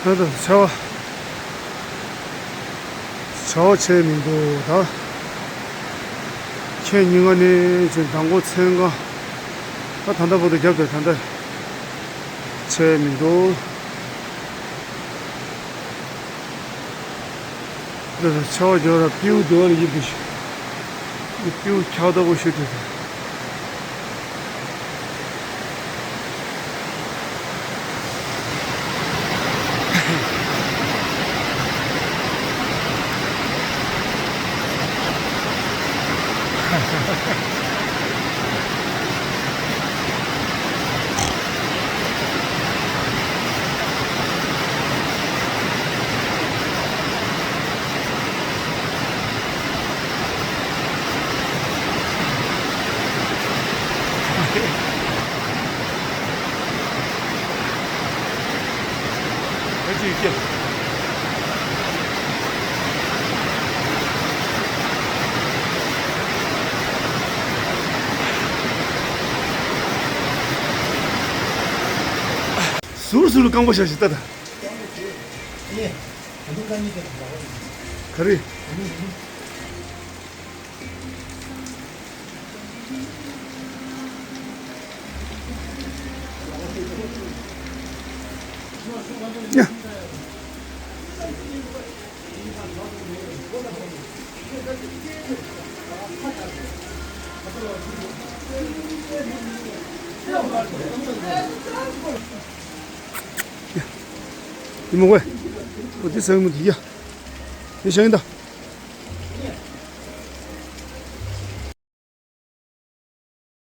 나도 저체민도다 천인원이 좀 당고 천거 다 단다보다 겹다 단다 체민도 그래서 저저 뷰도 이쁘시 뷰 켜다 보셔도 돼. 할수 있게. 술술 깡보샷이 있다다. 예, 그래. 야. 이모 왜? 어디서 오면 뒤야? 이 시간이다.